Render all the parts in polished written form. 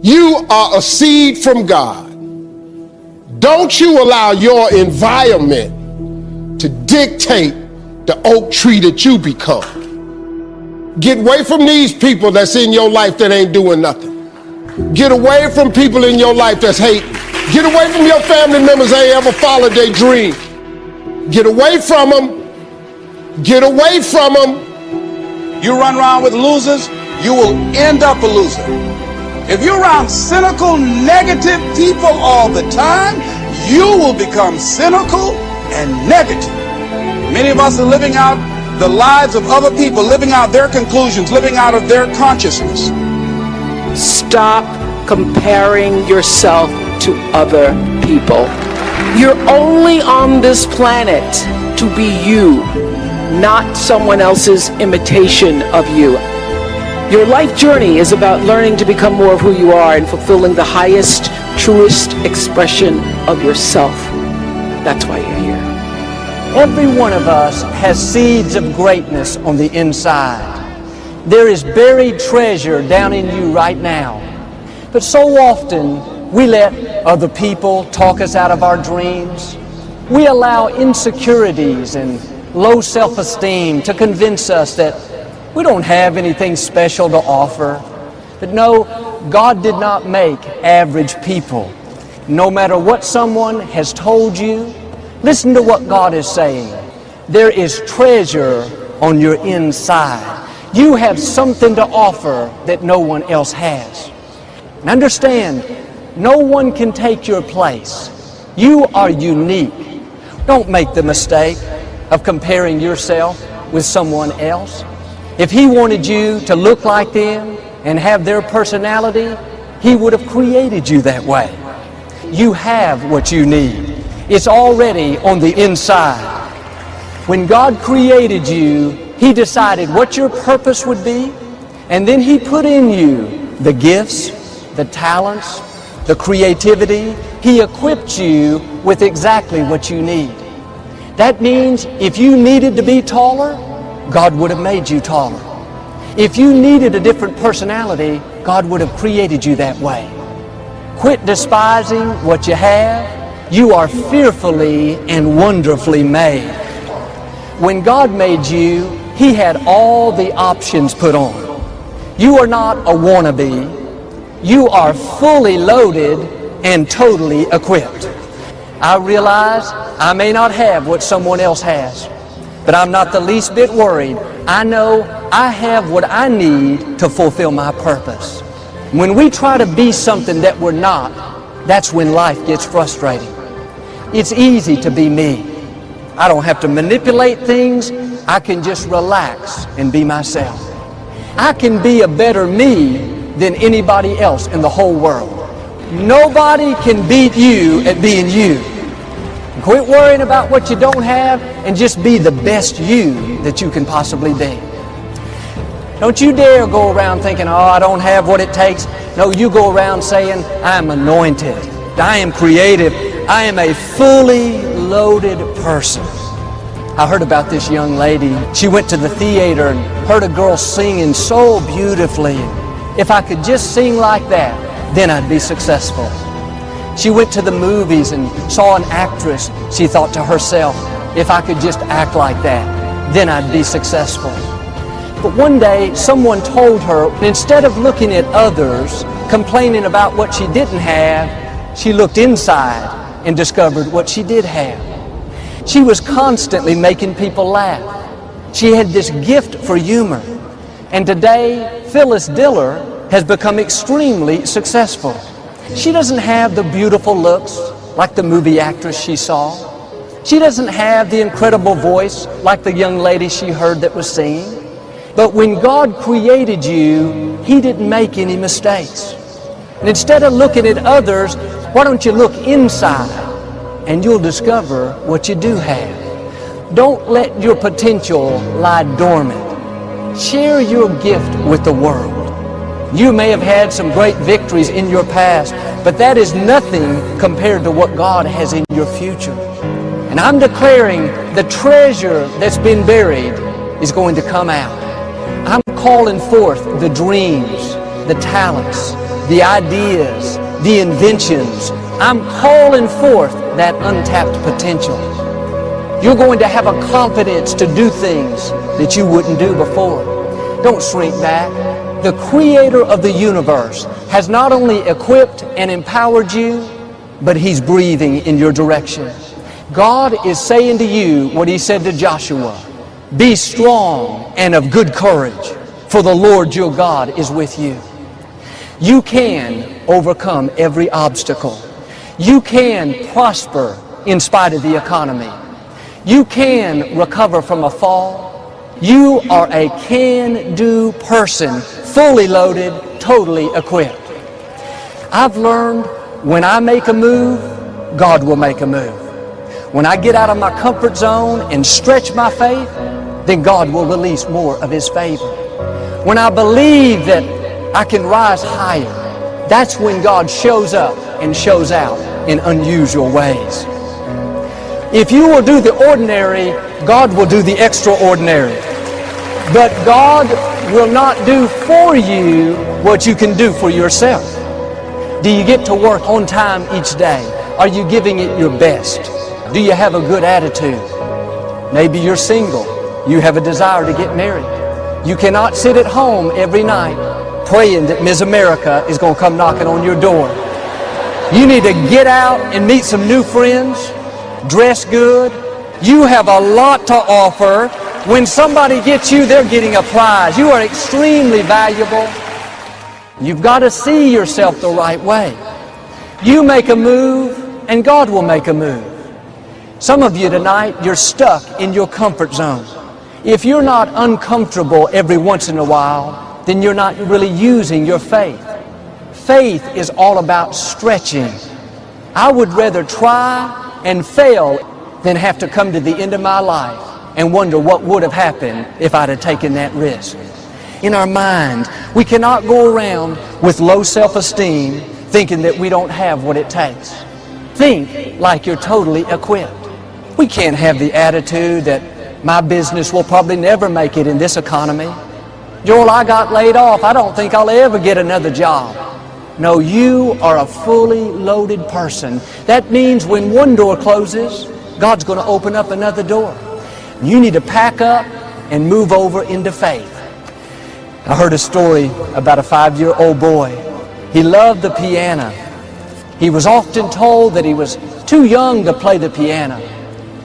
You are a seed from God. Don't you allow your environment to dictate the oak tree that you become. Get away from these people that's in your life that ain't doing nothing. Get away from people in your life that's hating. Get away from your family members that ain't ever followed their dream. Get away from them. Get away from them. You run around with losers, you will end up a loser. If you're around cynical, negative people all the time, you will become cynical and negative. Many of us are living out the lives of other people, living out their conclusions, living out of their consciousness. Stop comparing yourself to other people. You're only on this planet to be you, not someone else's imitation of you. Your life journey is about learning to become more of who you are and fulfilling the highest, truest expression of yourself. That's why you're here. Every one of us has seeds of greatness on the inside. There is buried treasure down in you right now. But so often, we let other people talk us out of our dreams. We allow insecurities and low self-esteem to convince us that we don't have anything special to offer. But no, God did not make average people. No matter what someone has told you, listen to what God is saying. There is treasure on your inside. You have something to offer that no one else has. And understand, no one can take your place. You are unique. Don't make the mistake of comparing yourself with someone else. If He wanted you to look like them and have their personality, He would have created you that way. You have what you need. It's already on the inside. When God created you, He decided what your purpose would be, and then He put in you the gifts, the talents, the creativity. He equipped you with exactly what you need. That means if you needed to be taller, God would have made you taller. If you needed a different personality, God would have created you that way. Quit despising what you have. You are fearfully and wonderfully made. When God made you, He had all the options put on. You are not a wannabe. You are fully loaded and totally equipped. I realize I may not have what someone else has, but I'm not the least bit worried. I know I have what I need to fulfill my purpose. When we try to be something that we're not, that's when life gets frustrating. It's easy to be me. I don't have to manipulate things. I can just relax and be myself. I can be a better me than anybody else in the whole world. Nobody can beat you at being you. Quit worrying about what you don't have and just be the best you that you can possibly be. Don't you dare go around thinking, oh, I don't have what it takes. No, you go around saying, I'm anointed. I am creative. I am a fully loaded person. I heard about this young lady. She went to the theater and heard a girl singing so beautifully. If I could just sing like that, then I'd be successful. She went to the movies and saw an actress. She thought to herself, if I could just act like that, then I'd be successful. But one day, someone told her, instead of looking at others, complaining about what she didn't have, she looked inside and discovered what she did have. She was constantly making people laugh. She had this gift for humor. And today, Phyllis Diller has become extremely successful. She doesn't have the beautiful looks like the movie actress she saw. She doesn't have the incredible voice like the young lady she heard that was singing. But when God created you, He didn't make any mistakes. And instead of looking at others, why don't you look inside and you'll discover what you do have. Don't let your potential lie dormant. Share your gift with the world. You may have had some great victories in your past, but that is nothing compared to what God has in your future. And I'm declaring the treasure that's been buried is going to come out. I'm calling forth the dreams, the talents, the ideas, the inventions. I'm calling forth that untapped potential. You're going to have a confidence to do things that you wouldn't do before. Don't shrink back. The Creator of the universe has not only equipped and empowered you, but He's breathing in your direction. God is saying to you what He said to Joshua, be strong and of good courage, for the Lord your God is with you. You can overcome every obstacle. You can prosper in spite of the economy. You can recover from a fall. You are a can-do person, fully loaded, totally equipped. I've learned when I make a move, God will make a move. When I get out of my comfort zone and stretch my faith, then God will release more of His favor. When I believe that I can rise higher, that's when God shows up and shows out in unusual ways. If you will do the ordinary, God will do the extraordinary. But God will not do for you what you can do for yourself. Do you get to work on time each day? Are you giving it your best? Do you have a good attitude? Maybe you're single. You have a desire to get married. You cannot sit at home every night praying that Ms. America is going to come knocking on your door. You need to get out and meet some new friends, dress good. You have a lot to offer. When somebody gets you, they're getting a prize. You are extremely valuable. You've got to see yourself the right way. You make a move, and God will make a move. Some of you tonight, you're stuck in your comfort zone. If you're not uncomfortable every once in a while, then you're not really using your faith. Faith is all about stretching. I would rather try and fail than have to come to the end of my life and wonder what would have happened if I'd have taken that risk. In our mind, we cannot go around with low self-esteem thinking that we don't have what it takes. Think like you're totally equipped. We can't have the attitude that my business will probably never make it in this economy. Joel, I got laid off. I don't think I'll ever get another job. No, you are a fully loaded person. That means when one door closes, God's going to open up another door. You need to pack up and move over into faith. I heard a story about a 5-year-old boy. He loved the piano. He was often told that he was too young to play the piano.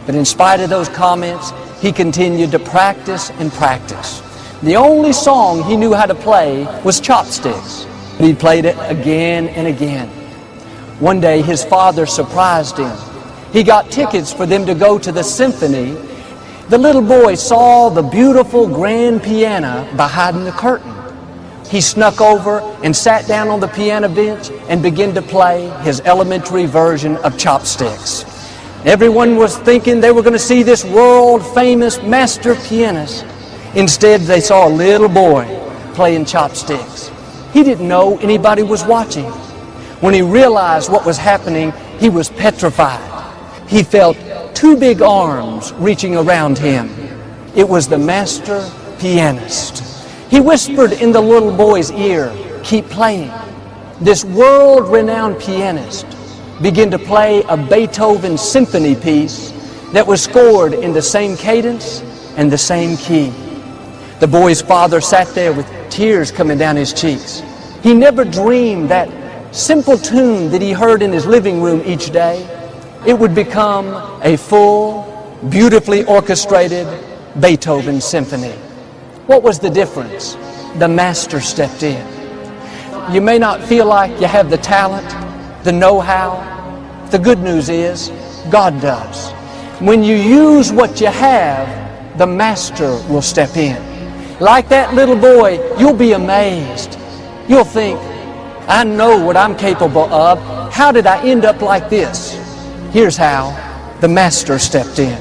But in spite of those comments, he continued to practice and practice. The only song he knew how to play was Chopsticks. But he played it again and again. One day his father surprised him. He got tickets for them to go to the symphony. The little boy saw the beautiful grand piano behind the curtain. He snuck over and sat down on the piano bench and began to play his elementary version of Chopsticks. Everyone was thinking they were going to see this world-famous master pianist. Instead, they saw a little boy playing Chopsticks. He didn't know anybody was watching. When he realized what was happening, he was petrified. He felt two big arms reaching around him. It was the master pianist. He whispered in the little boy's ear, "Keep playing." This world-renowned pianist began to play a Beethoven symphony piece that was scored in the same cadence and the same key. The boy's father sat there with tears coming down his cheeks. He never dreamed that simple tune that he heard in his living room each day, it would become a full, beautifully orchestrated Beethoven symphony. What was the difference? The master stepped in. You may not feel like you have the talent, the know-how. The good news is, God does. When you use what you have, the master will step in. Like that little boy, you'll be amazed. You'll think, I know what I'm capable of. How did I end up like this? Here's how. The master stepped in.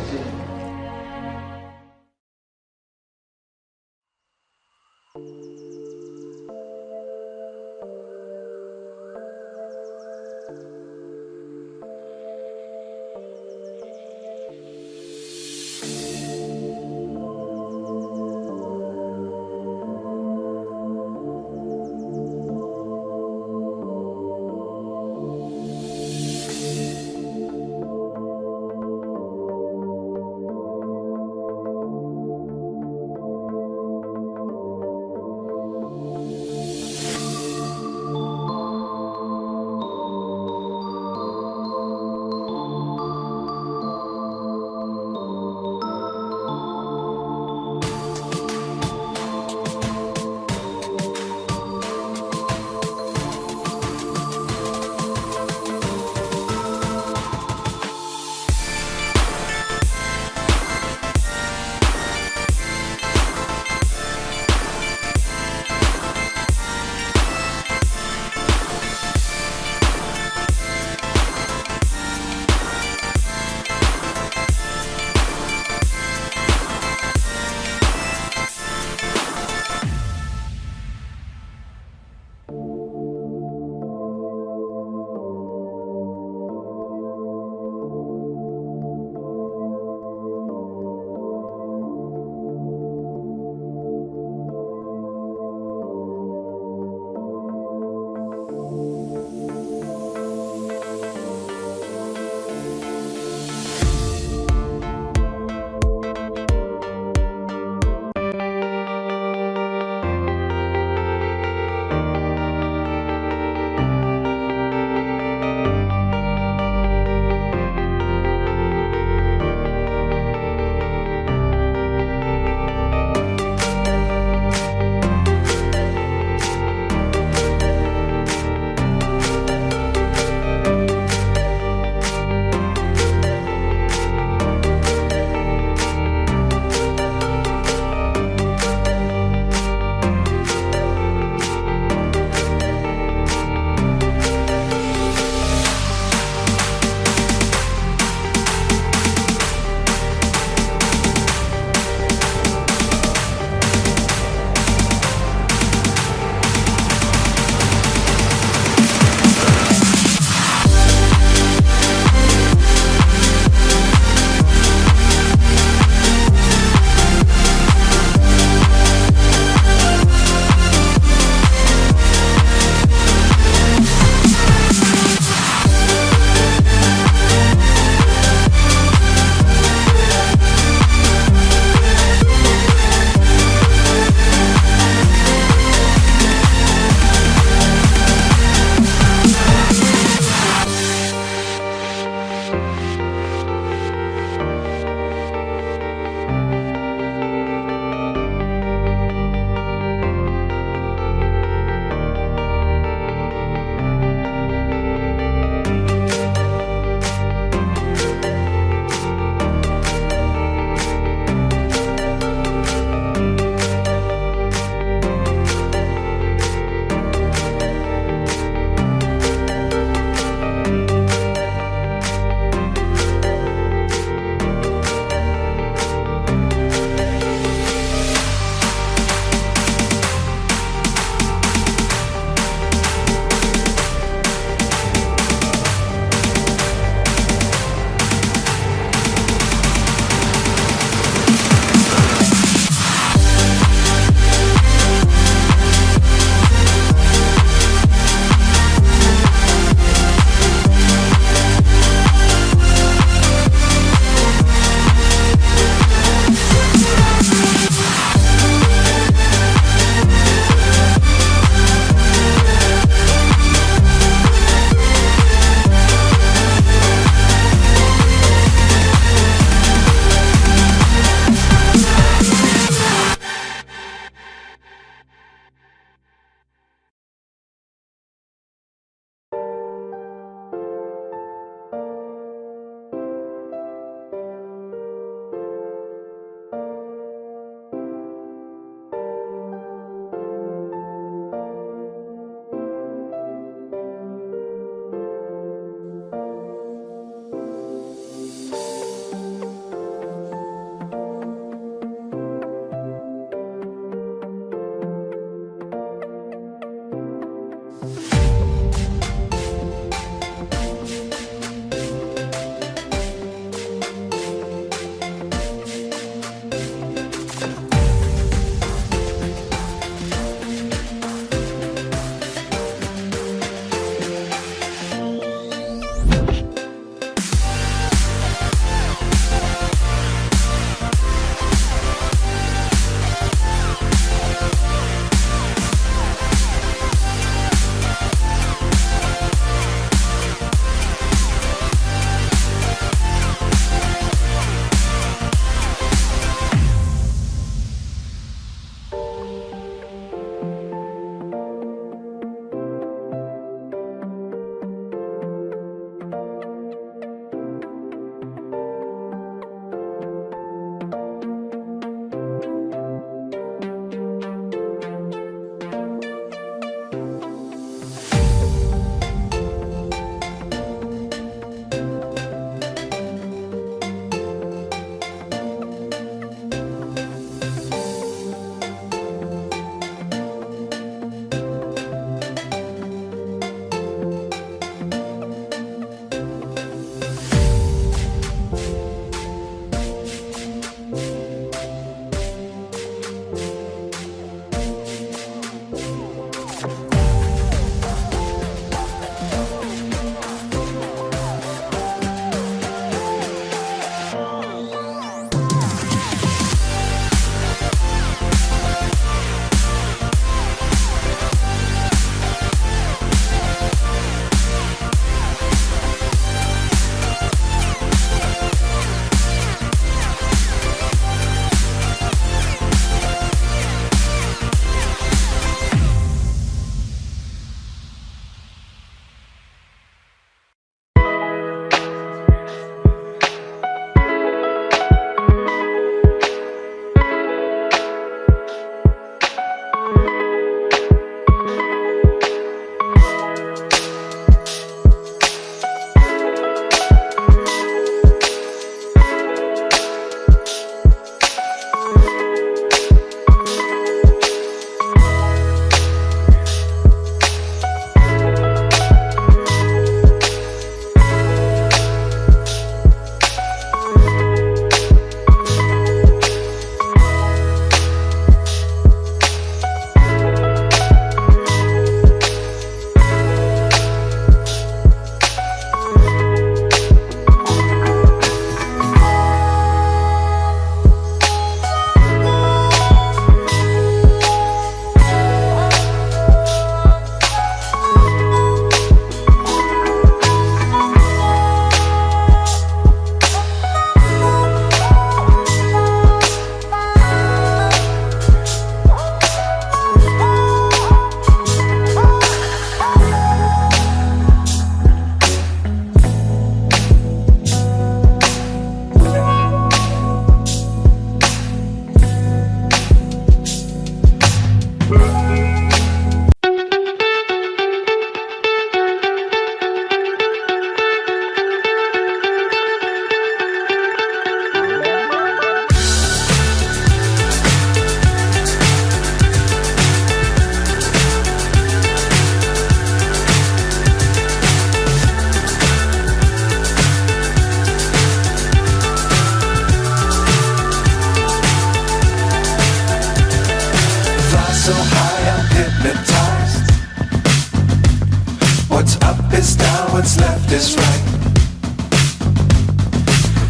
What's up is down, what's left is right.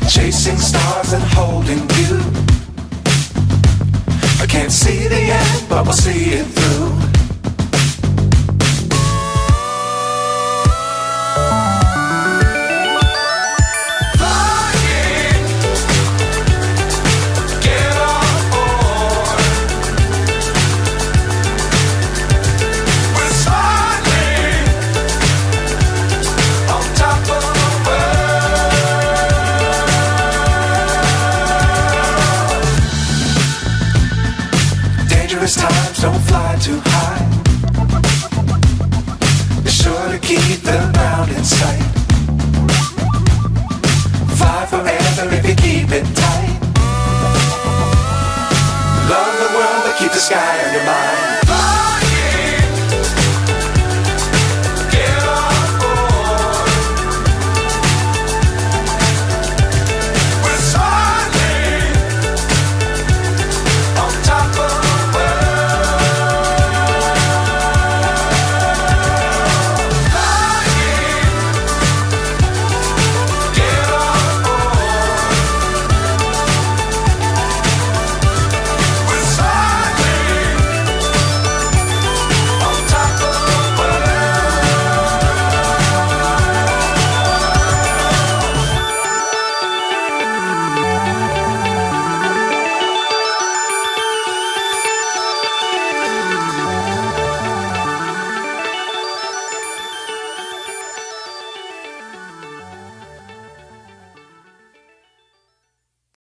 Chasing stars and holding you. I can't see the end, but we'll see it through. Times don't fly too high. Be sure to keep the ground in sight. Fly forever if you keep it tight. Love the world but keep the sky on your mind.